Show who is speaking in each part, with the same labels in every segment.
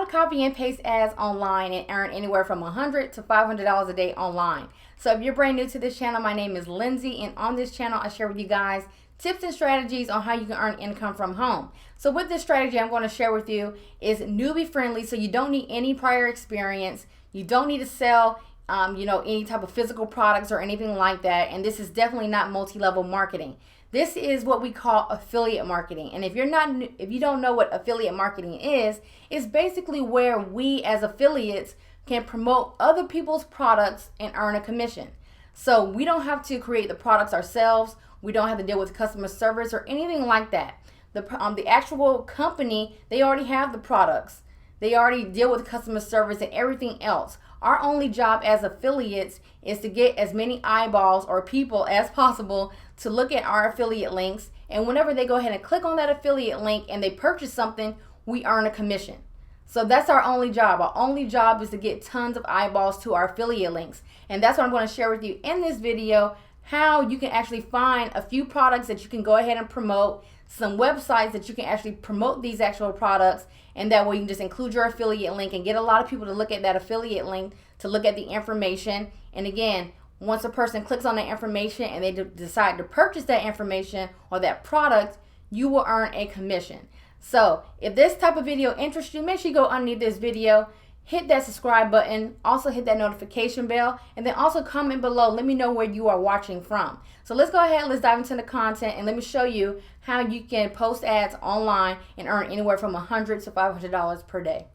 Speaker 1: copy and paste ads online and earn anywhere from $100 to $500 a day online. So if you're brand new to this channel, my name is Lindsay, and on this channel I share with you guys tips and strategies on how you can earn income from home. So with this strategy I'm going to share with you is newbie friendly, so you don't need any prior experience. You don't need to sell any type of physical products or anything like that. And this is definitely not multi-level marketing. This is what we call affiliate marketing. And if you don't know what affiliate marketing is, it's basically where we as affiliates can promote other people's products and earn a commission. So we don't have to create the products ourselves. We don't have to deal with customer service or anything like that. The actual company, they already have the products. They already deal with customer service and everything else. Our only job as affiliates is to get as many eyeballs or people as possible to look at our affiliate links. And whenever they go ahead and click on that affiliate link and they purchase something, we earn a commission. So that's our only job. Our only job is to get tons of eyeballs to our affiliate links. And that's what I'm going to share with you in this video, how you can actually find a few products that you can go ahead and promote, some websites that you can actually promote these actual products, and that way you can just include your affiliate link and get a lot of people to look at that affiliate link, to look at the information. And again, once a person clicks on that information and they decide to purchase that information or that product, you will earn a commission. So if this type of video interests you, make sure you go underneath this video, hit that subscribe button, also hit that notification bell, and then also comment below. Let me know where you are watching from. So let's go ahead, let's dive into the content, and let me show you how you can post ads online and earn anywhere from $100 to $500 per day.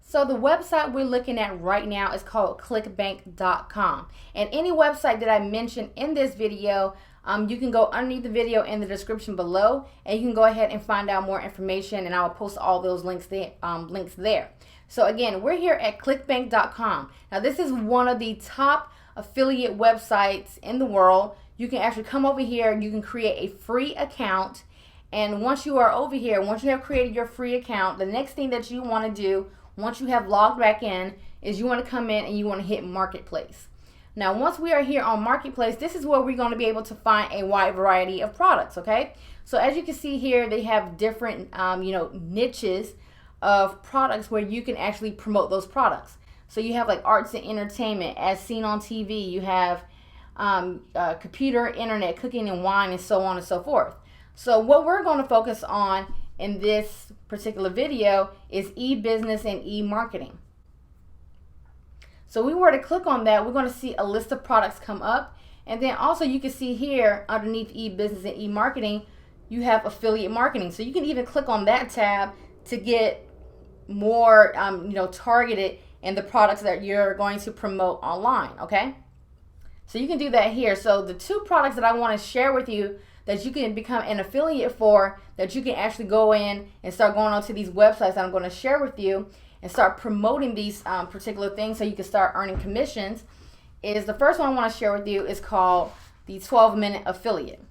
Speaker 1: So the website we're looking at right now is called clickbank.com. And any website that I mentioned in this video, you can go underneath the video in the description below, and you can go ahead and find out more information, and I will post all those links there. So again, we're here at clickbank.com. Now this is one of the top affiliate websites in the world. You can actually come over here, you can create a free account, and once you are over here, once you have created your free account, the next thing that you want to do once you have logged back in is you want to come in and you want to hit Marketplace. Now once we are here on Marketplace, this is where we're going to be able to find a wide variety of products, okay? So as you can see here, they have different niches of products where you can actually promote those products. So you have like arts and entertainment, as seen on TV. You have computer, internet, cooking and wine, and so on and so forth. So what we're going to focus on in this particular video is e-business and e-marketing. So we were to click on that, we're going to see a list of products come up, and then also you can see here underneath e-business and e-marketing, you have affiliate marketing. So you can even click on that tab to get more targeted in the products that you're going to promote online, okay? So you can do that here. So the two products that I want to share with you that you can become an affiliate for, that you can actually go in and start going onto these websites that I'm going to share with you and start promoting these particular things so you can start earning commissions, is the first one I want to share with you is called the 12-minute affiliate.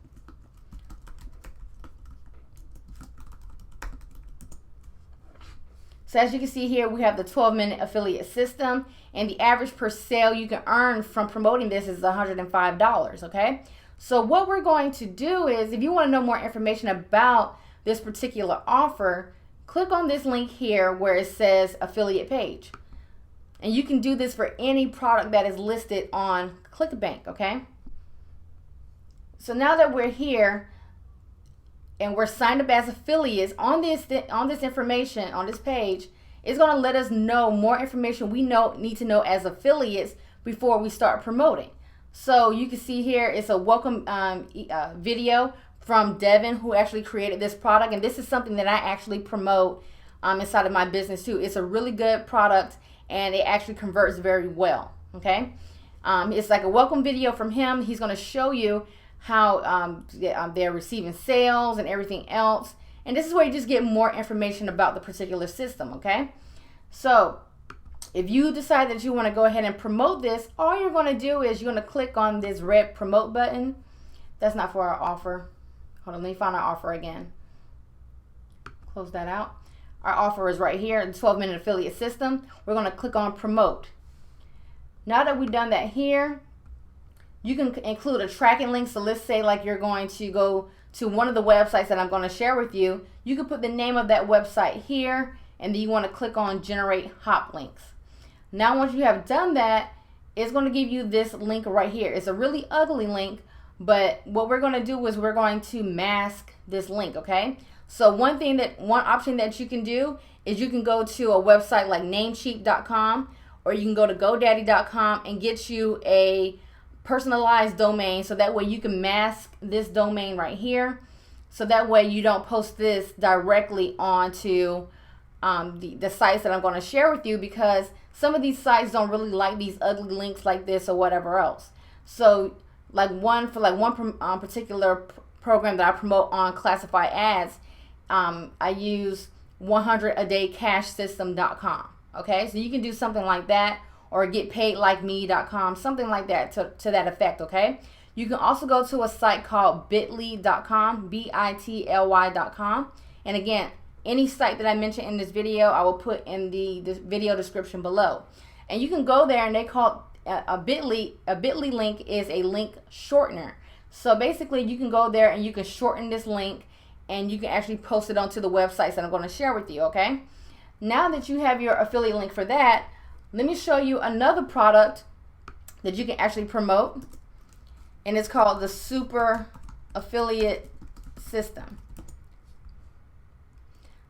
Speaker 1: So as you can see here, we have the 12-minute affiliate system, and the average per sale you can earn from promoting this is $105, okay? So what we're going to do is, if you want to know more information about this particular offer, click on this link here where it says affiliate page. And you can do this for any product that is listed on Clickbank, okay? So now that we're here and we're signed up as affiliates on this information on this page, it's going to let us know more information we need to know as affiliates before we start promoting. So you can see here it's a welcome video from Devin, who actually created this product, and this is something that I actually promote inside of my business too. It's a really good product and it actually converts very well, okay? It's like a welcome video from him. He's going to show you how they're receiving sales and everything else, and this is where you just get more information about the particular system, okay? So if you decide that you want to go ahead and promote this, all you're going to do is you're going to click on this red promote button. That's not for our offer. Hold on, let me find our offer again. Close that out. Our offer is right here, the 12-minute affiliate system. We're going to click on promote. Now that we've done that here, you can include a tracking link. So let's say like you're going to go to one of the websites that I'm going to share with you. You can put the name of that website here, and then you want to click on generate hop links. Now once you have done that, it's going to give you this link right here. It's a really ugly link, but what we're going to do is we're going to mask this link, okay? So one option that you can do is you can go to a website like namecheap.com, or you can go to godaddy.com and get you a personalized domain, so that way you can mask this domain right here, so that way you don't post this directly onto the sites that I'm going to share with you, because some of these sites don't really like these ugly links like this or whatever else. So like one particular program that I promote on classified ads, I use 100adaycashsystem.com. Okay, so you can do something like that, or getpaidlikeme.com, something like that to that effect. Okay, you can also go to a site called bitly.com, bitly.com, and again, any site that I mentioned in this video, I will put in the video description below. And you can go there, and they call a Bitly link is a link shortener. So basically you can go there and you can shorten this link, and you can actually post it onto the websites that I'm going to share with you, okay? Now that you have your affiliate link for that, let me show you another product that you can actually promote, and it's called the Super Affiliate System.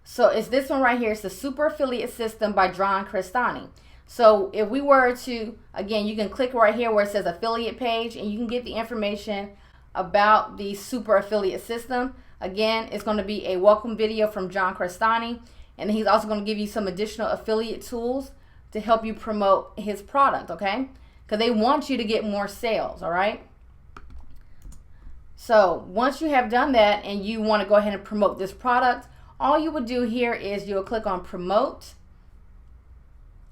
Speaker 1: So it's this one right here. It's the Super Affiliate System by John Crestani. So if we were to, again, you can click right here where it says affiliate page, and you can get the information about the Super Affiliate System. Again, it's going to be a welcome video from John Crestani, and he's also going to give you some additional affiliate tools to help you promote his product, okay? Because they want you to get more sales, all right? So once you have done that and you want to go ahead and promote this product, all you would do here is you'll click on promote,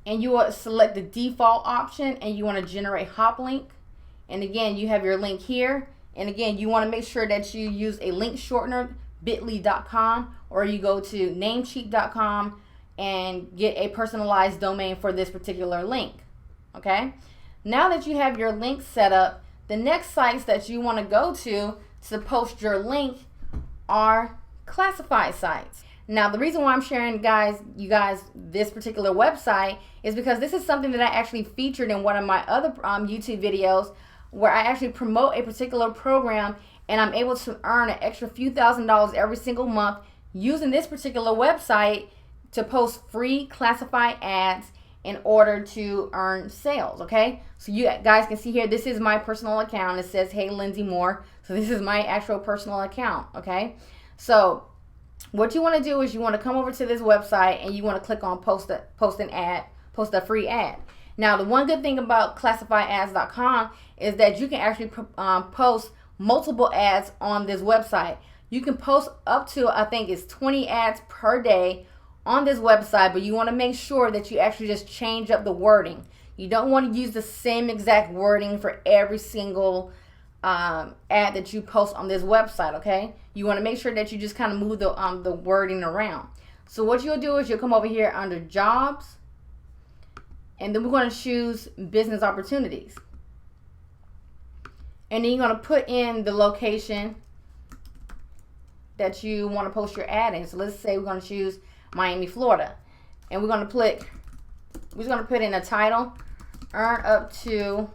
Speaker 1: and you will select the default option, and you want to generate hop link. And again, you have your link here, and again, you want to make sure that you use a link shortener, bitly.com, or you go to namecheap.com and get a personalized domain for this particular link. Okay, now that you have your link set up, the next sites that you want to go to post your link are classified sites. Now the reason why I'm sharing you guys this particular website is because this is something that I actually featured in one of my other YouTube videos, where I actually promote a particular program, and I'm able to earn an extra few $1,000s every single month using this particular website to post free classified ads in order to earn sales. Okay, so you guys can see here, this is my personal account. It says, hey, Linsay Moore. So this is my actual personal account. Okay, so what you want to do is you want to come over to this website, and you want to click on post a free ad. Now the one good thing about classifiedads.com is that you can actually post multiple ads on this website. You can post up to, I think it's 20 ads per day on this website, but you want to make sure that you actually just change up the wording. You don't want to use the same exact wording for every single ad that you post on this website, okay? You want to make sure that you just kind of move the wording around. So what you'll do is you'll come over here under jobs, and then we're going to choose business opportunities. And then you're going to put in the location that you want to post your ad in. So let's say we're going to choose Miami, Florida. And we're going to put in a title, earn up to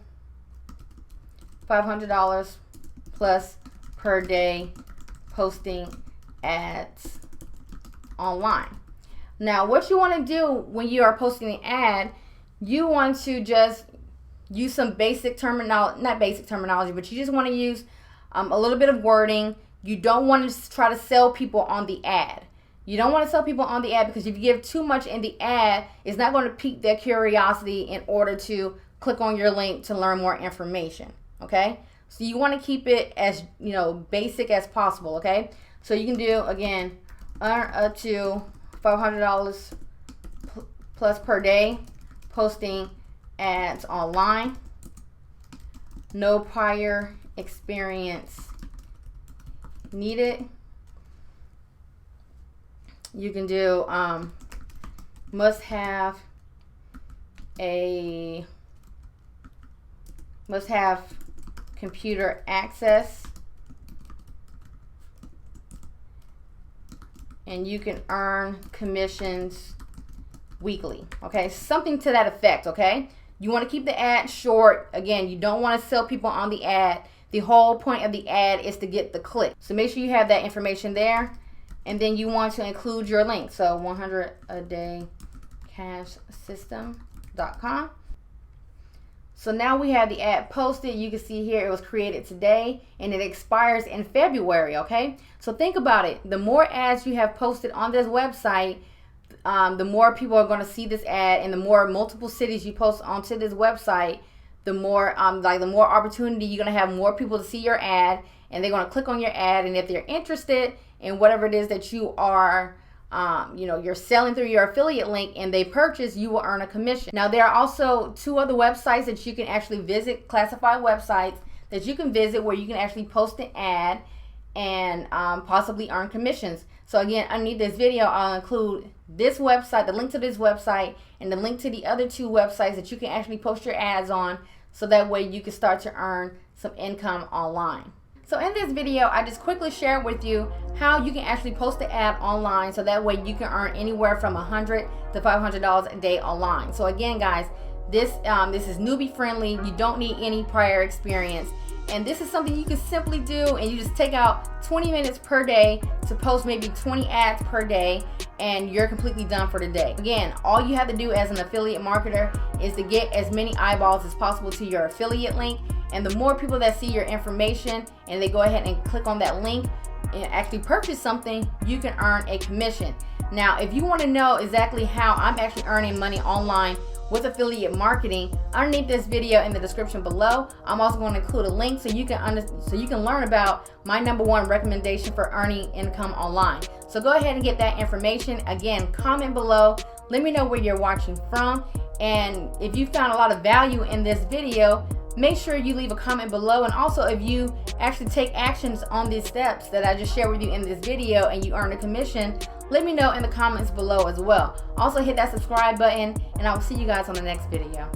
Speaker 1: $500 plus per day posting ads online. Now what you want to do when you are posting an ad, you want to just use some basic terminology, not basic terminology, but you just want to use a little bit of wording. You don't want to try to sell people on the ad. You don't want to sell people on the ad, because if you give too much in the ad, it's not going to pique their curiosity in order to click on your link to learn more information. Okay, so you want to keep it as basic as possible. Okay, so you can do, again, earn up to $500 plus per day posting ads online. No prior experience needed. You can do must have computer access, and you can earn commissions weekly. Okay, something to that effect. Okay, you want to keep the ad short. Again, you don't want to sell people on the ad. The whole point of the ad is to get the click. So make sure you have that information there. And then you want to include your link. So 100adaycashsystem.com. So now we have the ad posted. You can see here it was created today and it expires in February, okay? So think about it. The more ads you have posted on this website, the more people are going to see this ad, and the more multiple cities you post onto this website, the more the more opportunity you're going to have more people to see your ad, and they're going to click on your ad, and if they're interested in whatever it is that you are you're selling through your affiliate link and they purchase, you will earn a commission. Now, there are also 2 other websites that you can actually visit, classified websites that you can visit where you can actually post an ad and possibly earn commissions. So again, underneath this video, I'll include this website, the link to this website, and the link to the other 2 websites that you can actually post your ads on, so that way you can start to earn some income online. So in this video, I just quickly share with you how you can actually post an ad online, so that way you can earn anywhere from $100 to $500 a day online. So again, guys, this is newbie friendly. You don't need any prior experience, and this is something you can simply do, and you just take out 20 minutes per day to post maybe 20 ads per day, and you're completely done for the day. Again, all you have to do as an affiliate marketer is to get as many eyeballs as possible to your affiliate link. And the more people that see your information and they go ahead and click on that link and actually purchase something, you can earn a commission. Now, if you want to know exactly how I'm actually earning money online with affiliate marketing, underneath this video in the description below, I'm also going to include a link so you can learn about my #1 recommendation for earning income online. So go ahead and get that information. Again, comment below. Let me know where you're watching from, and if you found a lot of value in this video, make sure you leave a comment below. And also, if you actually take actions on these steps that I just shared with you in this video and you earn a commission, let me know in the comments below as well. Also, hit that subscribe button, and I will see you guys on the next video.